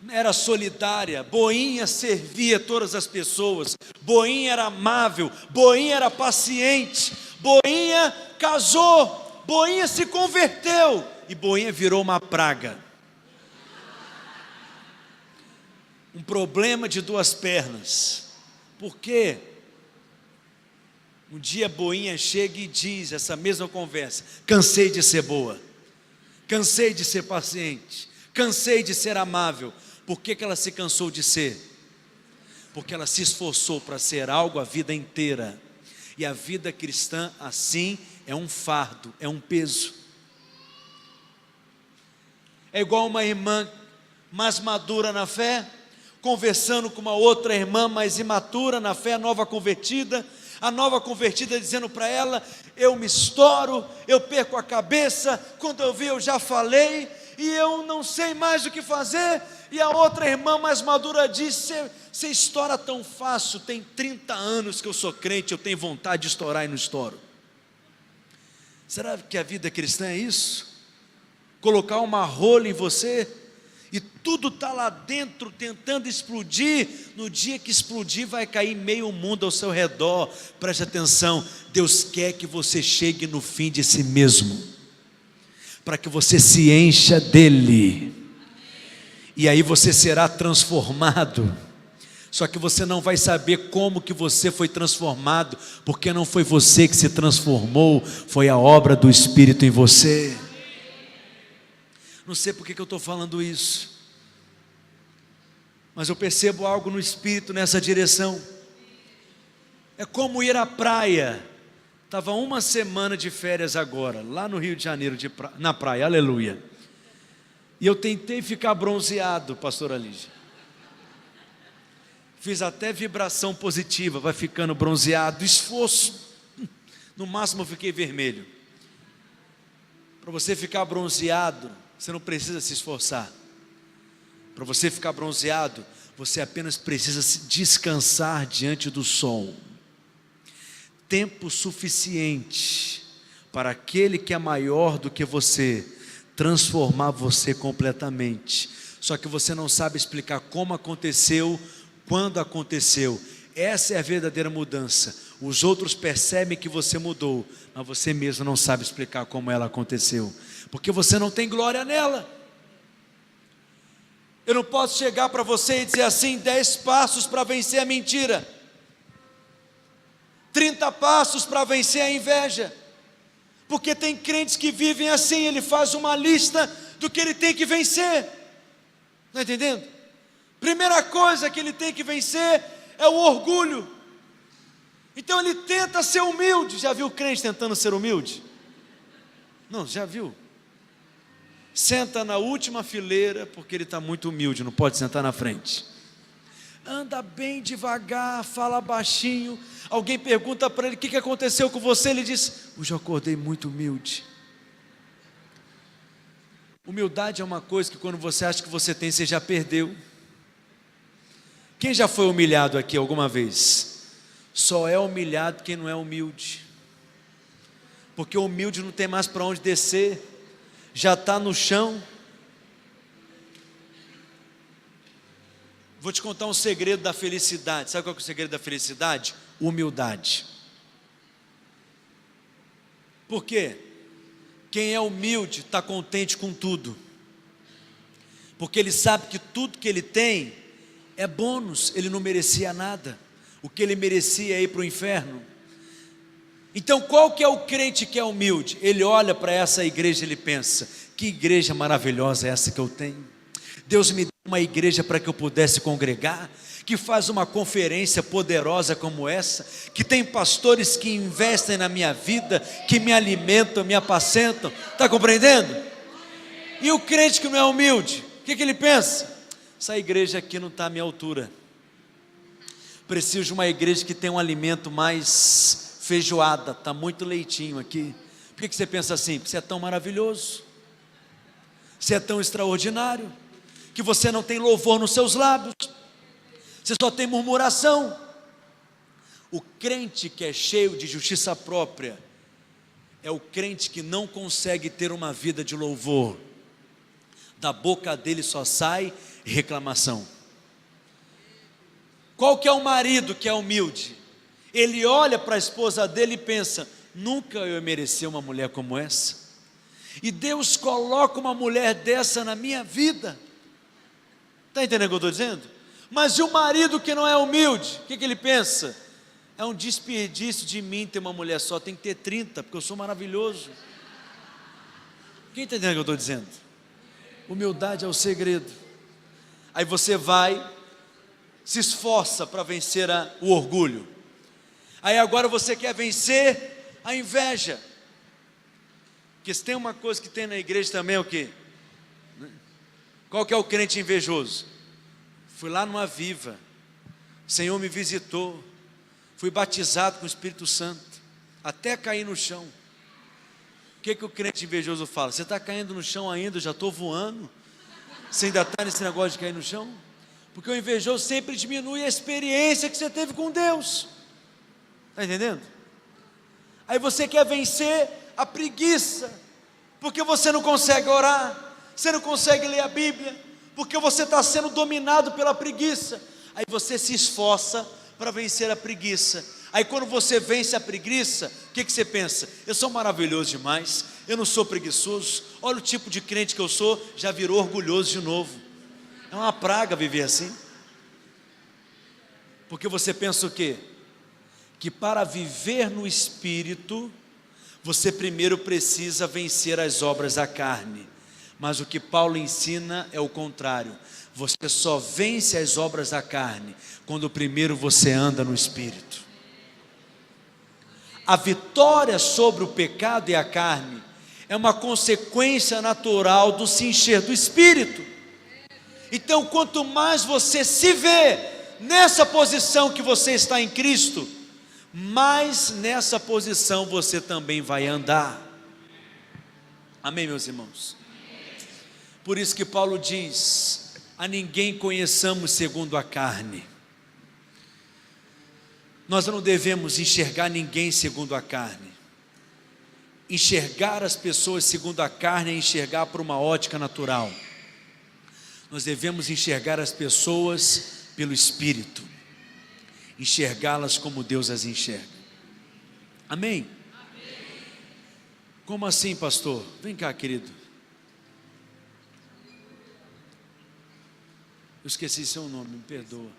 era solidária, Boinha servia todas as pessoas, Boinha era amável, Boinha era paciente, Boinha casou, Boinha se converteu, e Boinha virou uma praga, um problema de duas pernas. Por quê? Um dia Boinha chega e diz, essa mesma conversa, cansei de ser boa, cansei de ser paciente, cansei de ser amável. Por que ela se cansou de ser? Porque ela se esforçou para ser algo a vida inteira. E a vida cristã assim é um fardo, é um peso. É igual uma irmã mais madura na fé, conversando com uma outra irmã mais imatura na fé, nova convertida. A nova convertida dizendo para ela, eu me estouro, eu perco a cabeça, quando eu vi eu já falei, e eu não sei mais o que fazer. E a outra irmã mais madura diz, você estoura tão fácil, tem 30 anos que eu sou crente, eu tenho vontade de estourar e não estouro. Será que a vida cristã é isso? Colocar uma rola em você, e tudo está lá dentro tentando explodir. No dia que explodir vai cair meio mundo ao seu redor. Preste atenção, Deus quer que você chegue no fim de si mesmo, para que você se encha dele, e aí você será transformado. Só que você não vai saber como que você foi transformado, porque não foi você que se transformou, foi a obra do Espírito em você. Não sei por que eu estou falando isso, mas eu percebo algo no Espírito nessa direção. É como ir à praia. Estava uma semana de férias agora, lá no Rio de Janeiro, na praia, aleluia. E eu tentei ficar bronzeado, pastora Lígia. Fiz até vibração positiva, vai ficando bronzeado, esforço. No máximo eu fiquei vermelho. Para você ficar bronzeado, você não precisa se esforçar. Para você ficar bronzeado, você apenas precisa descansar diante do sol. Tempo suficiente para aquele que é maior do que você transformar você completamente. Só que você não sabe explicar como aconteceu, quando aconteceu. Essa é a verdadeira mudança. Os outros percebem que você mudou, mas você mesmo não sabe explicar como ela aconteceu, porque você não tem glória nela. Eu não posso chegar para você e dizer assim: 10 passos para vencer a mentira, 30 passos para vencer a inveja, porque tem crentes que vivem assim. Ele faz uma lista do que ele tem que vencer, está entendendo? Primeira coisa que ele tem que vencer é o orgulho. Então ele tenta ser humilde. Já viu crente tentando ser humilde? Não, já viu? Senta na última fileira porque ele está muito humilde, não pode sentar na frente. Anda bem devagar, fala baixinho. Alguém pergunta para ele: o que aconteceu com você? Ele diz: hoje eu acordei muito humilde. Humildade é uma coisa que quando você acha que você tem, você já perdeu. Quem já foi humilhado aqui alguma vez? Só é humilhado quem não é humilde, porque o humilde não tem mais para onde descer, já está no chão. Vou te contar um segredo da felicidade. Sabe qual é o segredo da felicidade? Humildade. Por quê? Quem é humilde está contente com tudo, porque ele sabe que tudo que ele tem é bônus. Ele não merecia nada. O que ele merecia é ir para o inferno. Então qual que é o crente que é humilde? Ele olha para essa igreja e ele pensa: que igreja maravilhosa é essa que eu tenho. Deus me deu uma igreja para que eu pudesse congregar, que faz uma conferência poderosa como essa, que tem pastores que investem na minha vida, que me alimentam, me apacentam. Está compreendendo? E o crente que não é humilde, o que ele pensa? Essa igreja aqui não está à minha altura. Preciso de uma igreja que tenha um alimento mais feijoada. Está muito leitinho aqui. Por que você pensa assim? Porque você é tão maravilhoso, você é tão extraordinário, que você não tem louvor nos seus lábios, você só tem murmuração. O crente que é cheio de justiça própria é o crente que não consegue ter uma vida de louvor. Da boca dele só sai reclamação. Qual que é o marido que é humilde? Ele olha para a esposa dele e pensa: nunca eu mereci uma mulher como essa, e Deus coloca uma mulher dessa na minha vida. Está entendendo o que eu estou dizendo? Mas e o marido que não é humilde? O que ele pensa? É um desperdício de mim ter uma mulher só, tem que ter 30, porque eu sou maravilhoso. Quem está entendendo o que eu estou dizendo? Humildade é o segredo. Aí você vai, se esforça para vencer o orgulho. Aí agora você quer vencer a inveja. Porque se tem uma coisa que tem na igreja também é o quê? Qual que é o crente invejoso? Fui lá numa viva, o Senhor me visitou, fui batizado com o Espírito Santo, até cair no chão. O que o crente invejoso fala? Você está caindo no chão ainda, eu já estou voando. Você ainda está nesse negócio de cair no chão? Porque o invejoso sempre diminui a experiência que você teve com Deus. Está entendendo? Aí você quer vencer a preguiça, porque você não consegue orar, você não consegue ler a Bíblia, porque você está sendo dominado pela preguiça. Aí você se esforça para vencer a preguiça. Aí quando você vence a preguiça, o que você pensa? Eu sou maravilhoso demais, eu não sou preguiçoso. Olha o tipo de crente que eu sou, já virou orgulhoso de novo. É uma praga viver assim. Porque você pensa o quê? Que para viver no Espírito, você primeiro precisa vencer as obras da carne. Mas o que Paulo ensina é o contrário. Você só vence as obras da carne quando primeiro você anda no Espírito. A vitória sobre o pecado e a carne é uma consequência natural do se encher do Espírito. Então, quanto mais você se vê nessa posição que você está em Cristo, mais nessa posição você também vai andar. Amém, meus irmãos? Por isso que Paulo diz: a ninguém conheçamos segundo a carne. Nós não devemos enxergar ninguém segundo a carne. Enxergar as pessoas segundo a carne é enxergar por uma ótica natural. Nós devemos enxergar as pessoas pelo Espírito, enxergá-las como Deus as enxerga. Amém? Amém. Como assim, pastor? Vem cá, querido. Eu esqueci seu nome, me perdoa.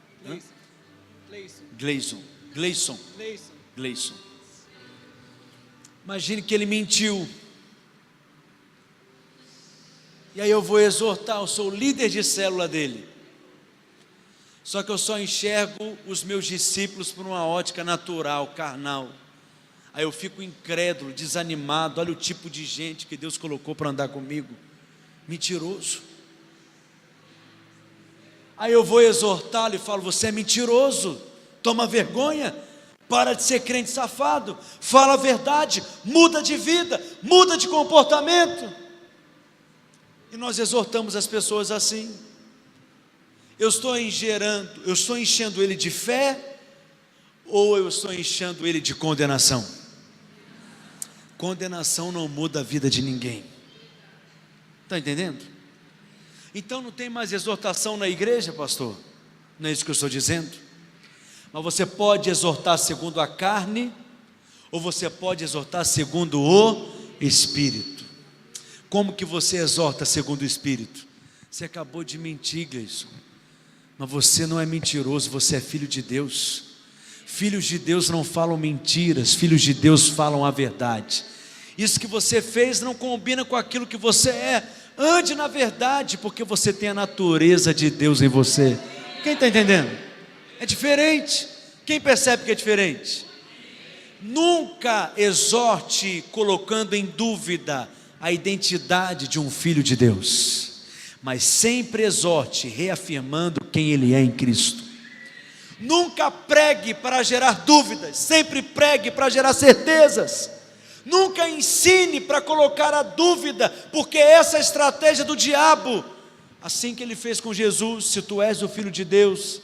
Gleison. Gleison. Imagine que ele mentiu. E aí eu vou exortar, eu sou o líder de célula dele. Só que eu só enxergo os meus discípulos por uma ótica natural, carnal. Aí eu fico incrédulo, desanimado. Olha o tipo de gente que Deus colocou para andar comigo. Mentiroso. Aí eu vou exortá-lo e falo: você é mentiroso, toma vergonha, para de ser crente safado, fala a verdade, muda de vida, muda de comportamento. E nós exortamos as pessoas assim. Eu estou enchendo ele de fé, ou eu estou enchendo ele de condenação? Condenação não muda a vida de ninguém. Está entendendo? Então não tem mais exortação na igreja, pastor? Não é isso que eu estou dizendo? Mas você pode exortar segundo a carne, ou você pode exortar segundo o Espírito. Como que você exorta segundo o Espírito? Você acabou de mentir, Gleison. Mas você não é mentiroso, você é filho de Deus. Filhos de Deus não falam mentiras, filhos de Deus falam a verdade. Isso que você fez não combina com aquilo que você é. Ande na verdade, porque você tem a natureza de Deus em você. Quem está entendendo? É diferente. Quem percebe que é diferente? Nunca exorte colocando em dúvida a identidade de um filho de Deus, mas sempre exorte reafirmando quem ele é em Cristo. Nunca pregue para gerar dúvidas, sempre pregue para gerar certezas. Nunca ensine para colocar a dúvida, porque essa é a estratégia do diabo. Assim que ele fez com Jesus: se tu és o Filho de Deus.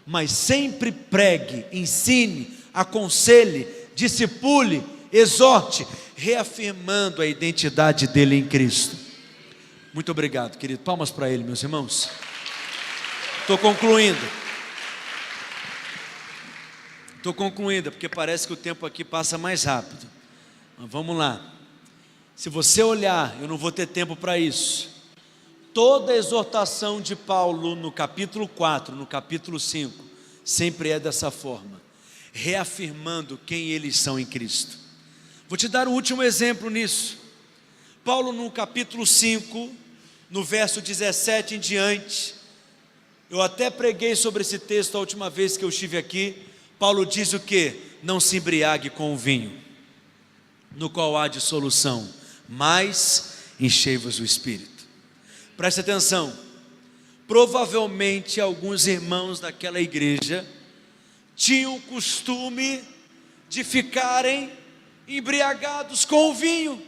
Mas sempre pregue, ensine, aconselhe, discipule, exorte, reafirmando a identidade dele em Cristo. Muito obrigado, querido. Palmas para ele, meus irmãos. Estou concluindo, porque parece que o tempo aqui passa mais rápido. Mas vamos lá. Se você olhar, eu não vou ter tempo para isso. Toda a exortação de Paulo no capítulo 4, no capítulo 5, sempre é dessa forma, reafirmando quem eles são em Cristo. Vou te dar um último exemplo nisso. Paulo no capítulo 5, no verso 17 em diante, eu até preguei sobre esse texto a última vez que eu estive aqui. Paulo diz o quê? Não se embriague com o vinho, no qual há dissolução, mas enchei-vos o Espírito. Preste atenção, provavelmente alguns irmãos daquela igreja tinham o costume de ficarem embriagados com o vinho,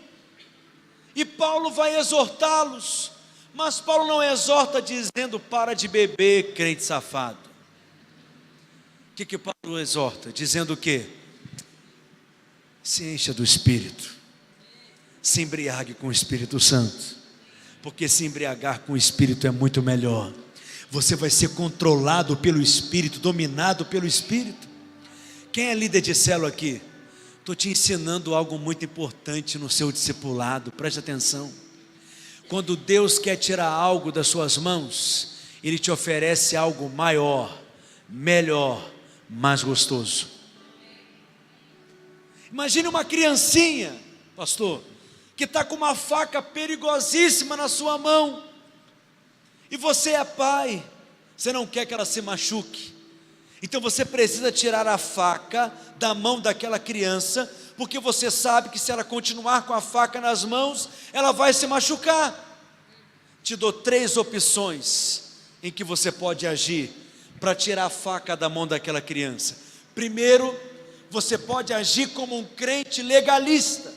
e Paulo vai exortá-los, mas Paulo não exorta dizendo: para de beber, crente safado. O que Paulo exorta? Dizendo o quê? Se encha do Espírito, se embriague com o Espírito Santo, porque se embriagar com o Espírito é muito melhor. Você vai ser controlado pelo Espírito, dominado pelo Espírito. Quem é líder de célula aqui? Estou te ensinando algo muito importante no seu discipulado, preste atenção. Quando Deus quer tirar algo das suas mãos, Ele te oferece algo maior, melhor, mais gostoso. Imagine uma criancinha, pastor, que está com uma faca perigosíssima na sua mão, e você é pai, você não quer que ela se machuque, então você precisa tirar a faca da mão daquela criança, porque você sabe que se ela continuar com a faca nas mãos, ela vai se machucar. Te dou 3 opções em que você pode agir para tirar a faca da mão daquela criança. Primeiro, você pode agir como um crente legalista,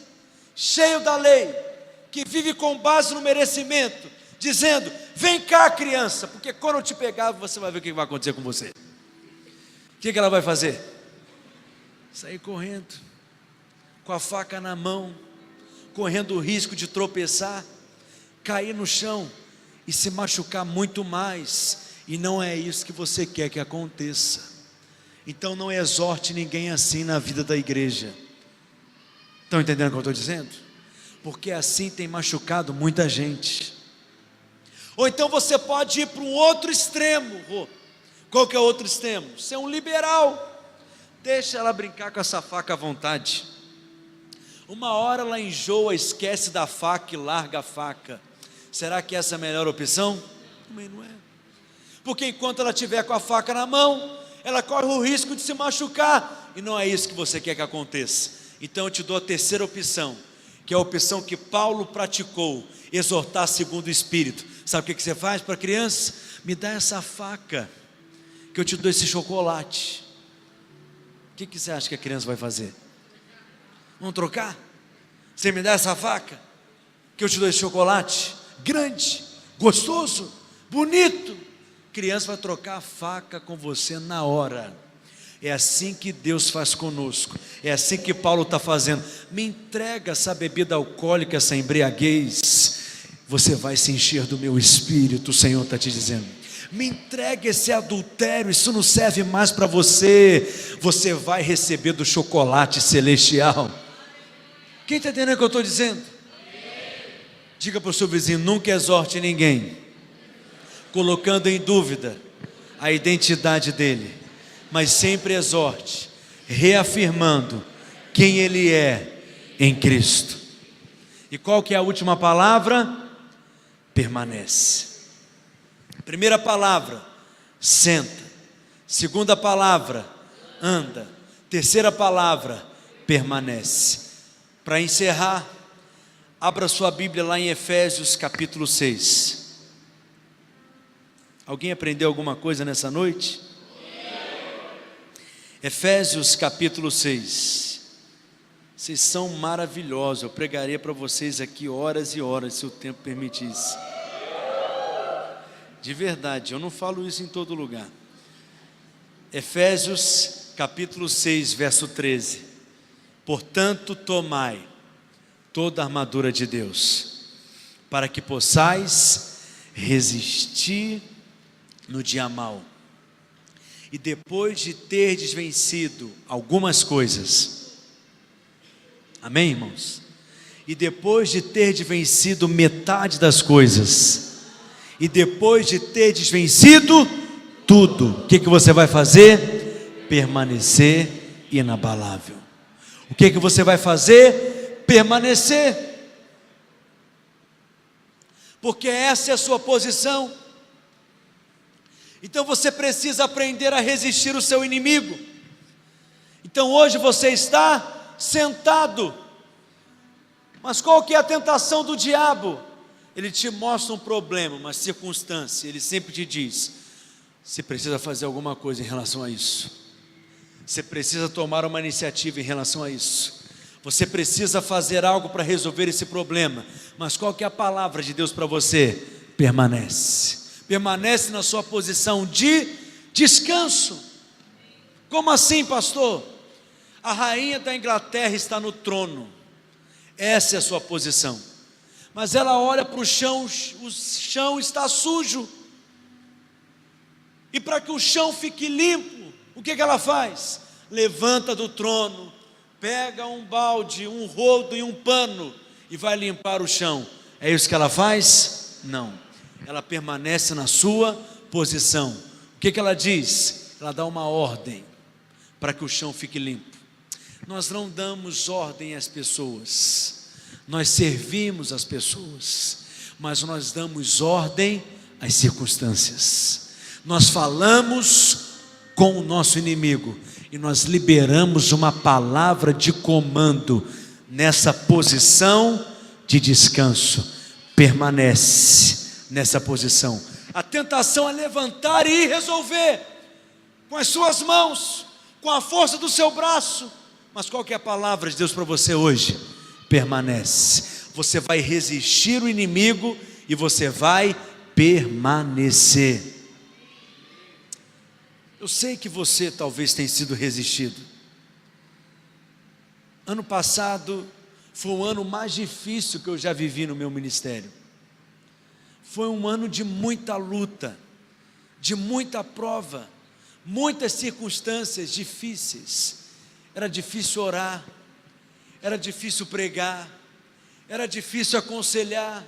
cheio da lei, que vive com base no merecimento, dizendo: vem cá, criança, porque quando eu te pegar, você vai ver o que vai acontecer com você. O que ela vai fazer? Sair correndo, com a faca na mão, correndo o risco de tropeçar, cair no chão e se machucar muito mais, e não é isso que você quer que aconteça. Então não exorte ninguém assim na vida da igreja. Estão entendendo o que eu estou dizendo? Porque assim tem machucado muita gente. Ou então você pode ir para um outro extremo. Qual que é o outro extremo? Ser um liberal. Deixa ela brincar com essa faca à vontade. Uma hora ela enjoa, esquece da faca e larga a faca. Será que essa é a melhor opção? Também não é. Porque enquanto ela estiver com a faca na mão, ela corre o risco de se machucar. E não é isso que você quer que aconteça. Então eu te dou a terceira opção, que é a opção que Paulo praticou: exortar segundo o Espírito. Sabe o que você faz para a criança? Me dá essa faca, que eu te dou esse chocolate. O que você acha que a criança vai fazer? Vamos trocar? Você me dá essa faca, que eu te dou esse chocolate, grande, gostoso, bonito. A criança vai trocar a faca com você na hora. É assim que Deus faz conosco. É assim que Paulo está fazendo. Me entrega essa bebida alcoólica, essa embriaguez. Você vai se encher do meu espírito, o Senhor está te dizendo. Me entrega esse adultério, isso não serve mais para você. Você vai receber do chocolate celestial. Quem está entendendo o que eu estou dizendo? Diga para o seu vizinho: nunca exorte ninguém colocando em dúvida a identidade dele, mas sempre exorte, reafirmando quem ele é em Cristo. E qual que é a última palavra? Permanece. Primeira palavra, senta. Segunda palavra, anda. Terceira palavra, permanece. Para encerrar, abra sua Bíblia lá em Efésios capítulo 6. Alguém aprendeu alguma coisa nessa noite? Efésios capítulo 6. Vocês são maravilhosos. Eu pregaria para vocês aqui horas e horas, se o tempo permitisse. De verdade, eu não falo isso em todo lugar. Efésios capítulo 6, verso 13. Portanto, tomai toda a armadura de Deus, para que possais resistir no dia mau. E depois de terdes vencido algumas coisas, amém, irmãos? E depois de terdes vencido metade das coisas, e depois de terdes vencido tudo, o que você vai fazer? Permanecer inabalável. O que você vai fazer? Permanecer. Porque essa é a sua posição. Então você precisa aprender a resistir o seu inimigo. Então hoje você está sentado, mas qual que é a tentação do diabo? Ele te mostra um problema, uma circunstância. Ele sempre te diz: você precisa fazer alguma coisa em relação a isso. Você precisa tomar uma iniciativa em relação a isso. Você precisa fazer algo para resolver esse problema. Mas qual que é a palavra de Deus para você? Permanece. Permanece na sua posição de descanso. Como assim, pastor? A rainha da Inglaterra está no trono. Essa é a sua posição. Mas ela olha para o chão está sujo. E para que o chão fique limpo, o que ela faz? Levanta do trono, pega um balde, um rodo e um pano e vai limpar o chão. É isso que ela faz? Não. Ela permanece na sua posição. O que ela diz? Ela dá uma ordem para que o chão fique limpo. Nós não damos ordem às pessoas, nós servimos as pessoas, mas nós damos ordem às circunstâncias. Nós falamos com o nosso inimigo e nós liberamos uma palavra de comando nessa posição de descanso. Permanece nessa posição. A tentação é levantar e ir resolver com as suas mãos, com a força do seu braço. Mas qual que é a palavra de Deus para você hoje? Permanece. Você vai resistir o inimigo e você vai permanecer. Eu sei que você talvez tenha sido resistido. Ano passado foi o ano mais difícil que eu já vivi no meu ministério. Foi um ano de muita luta, de muita prova, muitas circunstâncias difíceis. Era difícil orar, era difícil pregar, era difícil aconselhar,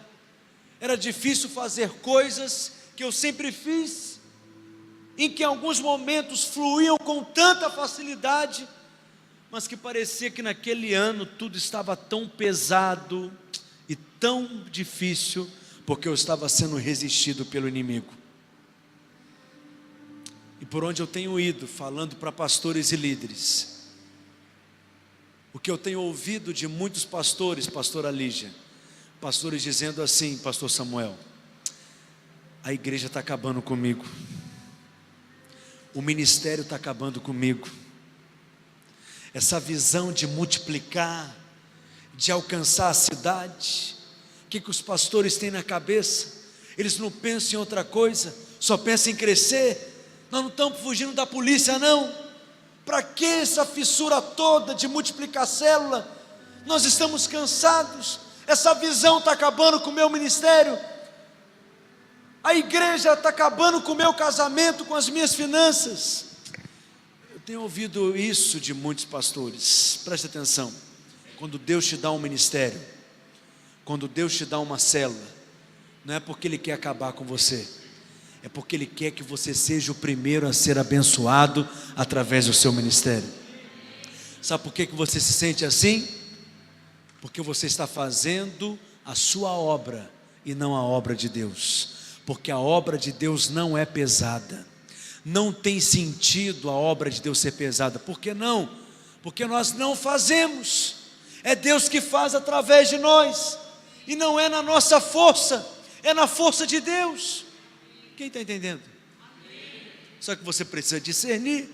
era difícil fazer coisas que eu sempre fiz, em que em alguns momentos fluíam com tanta facilidade, mas que parecia que naquele ano tudo estava tão pesado e tão difícil, porque eu estava sendo resistido pelo inimigo. E por onde eu tenho ido, falando para pastores e líderes, o que eu tenho ouvido de muitos pastores, pastora Lígia, pastores dizendo assim: pastor Samuel, a igreja está acabando comigo, o ministério está acabando comigo, essa visão de multiplicar, de alcançar a cidade, o que os pastores têm na cabeça? Eles não pensam em outra coisa, só pensam em crescer. Nós não estamos fugindo da polícia, não. Para que essa fissura toda de multiplicar célula? Nós estamos cansados, essa visão está acabando com o meu ministério, a igreja está acabando com o meu casamento, com as minhas finanças. Eu tenho ouvido isso de muitos pastores. Preste atenção, quando Deus te dá um ministério, quando Deus te dá uma célula, não é porque Ele quer acabar com você, é porque Ele quer que você seja o primeiro a ser abençoado através do seu ministério. Sabe por que você se sente assim? Porque você está fazendo a sua obra e não a obra de Deus. Porque a obra de Deus não é pesada. Não tem sentido a obra de Deus ser pesada. Por que não? Porque nós não fazemos. É Deus que faz através de nós. E não é na nossa força, é na força de Deus. Quem está entendendo? Só que você precisa discernir.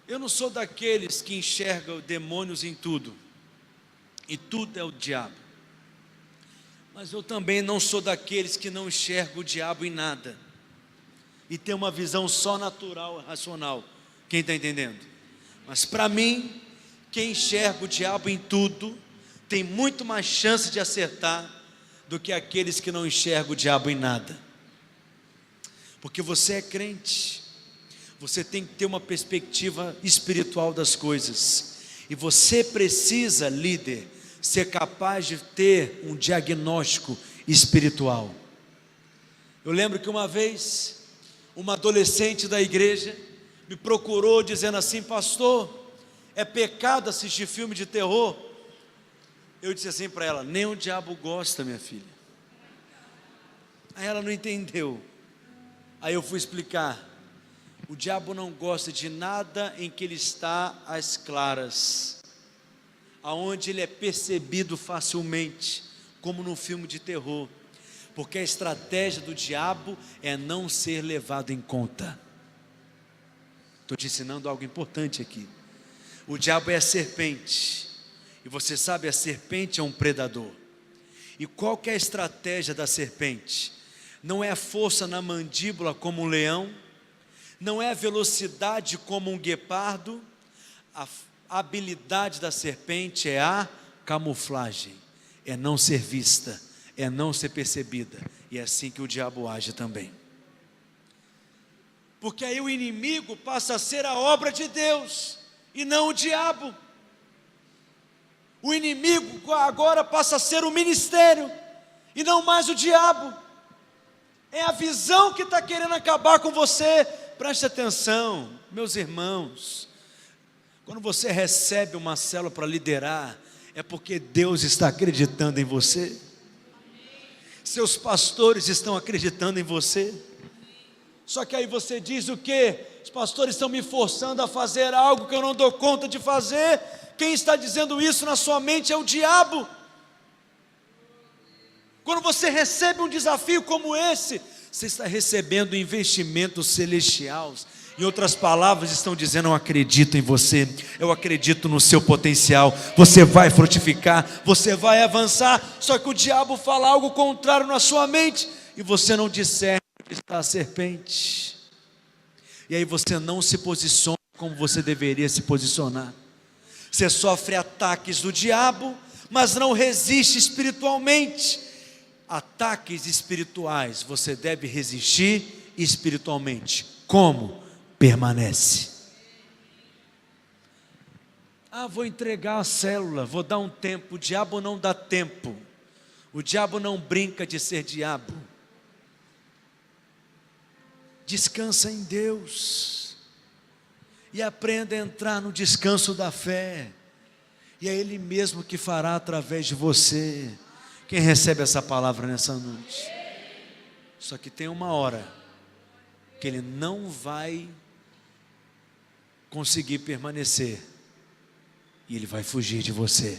Eu não sou daqueles que enxergam demônios em tudo, e tudo é o diabo. Mas eu também não sou daqueles que não enxergam o diabo em nada, e tem uma visão só natural, racional. Quem está entendendo? Mas para mim, quem enxerga o diabo em tudo, tem muito mais chance de acertar do que aqueles que não enxergam o diabo em nada. Porque você é crente, você tem que ter uma perspectiva espiritual das coisas, e você precisa, líder, ser capaz de ter um diagnóstico espiritual. Eu lembro que uma vez, uma adolescente da igreja me procurou dizendo assim: pastor, é pecado assistir filme de terror? Eu disse assim para ela: nem o diabo gosta, minha filha. Aí ela não entendeu. Aí eu fui explicar: o diabo não gosta de nada em que ele está às claras, aonde ele é percebido facilmente, como no filme de terror, porque a estratégia do diabo é não ser levado em conta. Estou te ensinando algo importante aqui. O diabo é a serpente, e você sabe, a serpente é um predador. E qual que é a estratégia da serpente? Não é a força na mandíbula como um leão, não é a velocidade como um guepardo. A habilidade da serpente é a camuflagem, é não ser vista, é não ser percebida. E é assim que o diabo age também. Porque aí o inimigo passa a ser a obra de Deus e não o diabo. O inimigo agora passa a ser o ministério e não mais o diabo. É a visão que está querendo acabar com você. Preste atenção, meus irmãos. Quando você recebe uma célula para liderar, é porque Deus está acreditando em você. Seus pastores estão acreditando em você. Só que aí você diz o quê? Os pastores estão me forçando a fazer algo que eu não dou conta de fazer. Quem está dizendo isso na sua mente é o diabo. Quando você recebe um desafio como esse, você está recebendo investimentos celestiais. Em outras palavras, estão dizendo: eu acredito em você, eu acredito no seu potencial, você vai frutificar, você vai avançar. Só que o diabo fala algo contrário na sua mente, e você não discerne onde está a serpente. E aí você não se posiciona como você deveria se posicionar. Você sofre ataques do diabo, mas não resiste espiritualmente. Ataques espirituais você deve resistir espiritualmente. Como? Permanece. Vou entregar a célula, vou dar um tempo. O diabo não dá tempo. O diabo não brinca de ser diabo. Descansa em Deus e aprenda a entrar no descanso da fé, e é Ele mesmo que fará através de você. Quem recebe essa palavra nessa noite? Só que tem uma hora que Ele não vai conseguir permanecer, e Ele vai fugir de você,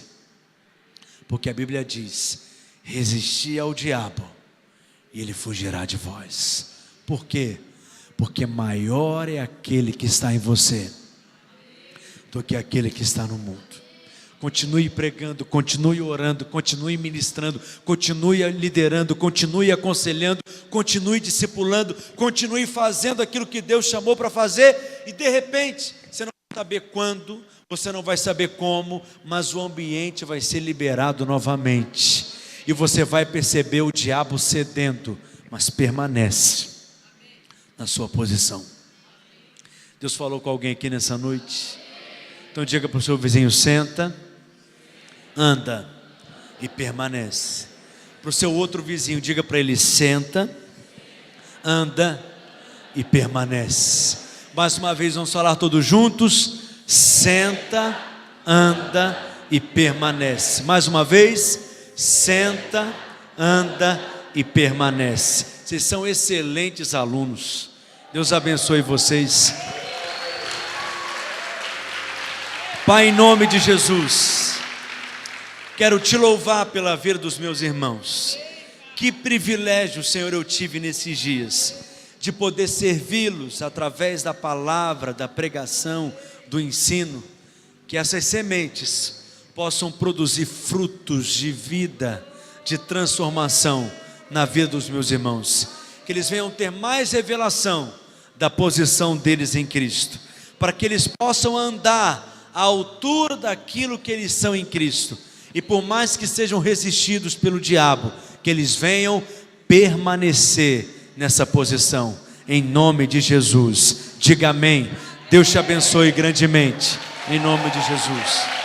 porque a Bíblia diz: resisti ao diabo e ele fugirá de vós. Por quê? Porque maior é aquele que está em você do que aquele que está no mundo. Continue pregando, continue orando, continue ministrando, continue liderando, continue aconselhando, continue discipulando, continue fazendo aquilo que Deus chamou para fazer, e de repente, você não vai saber quando, você não vai saber como, mas o ambiente vai ser liberado novamente, e você vai perceber o diabo cedendo, mas permanece na sua posição. Deus falou com alguém aqui nessa noite? Então diga para o seu vizinho: senta, anda e permanece. Para o seu outro vizinho, diga para ele: senta, anda e permanece. Mais uma vez, vamos falar todos juntos: senta, anda e permanece. Mais uma vez: senta, anda e permanece. Vocês são excelentes alunos. Deus abençoe vocês. Pai, em nome de Jesus, quero te louvar pela vida dos meus irmãos. Que privilégio, Senhor, eu tive nesses dias de poder servi-los através da palavra, da pregação, do ensino. Que essas sementes possam produzir frutos de vida, de transformação na vida dos meus irmãos. Que eles venham ter mais revelação da posição deles em Cristo, para que eles possam andar à altura daquilo que eles são em Cristo, e por mais que sejam resistidos pelo diabo, que eles venham permanecer nessa posição, em nome de Jesus. Diga amém. Deus te abençoe grandemente, em nome de Jesus.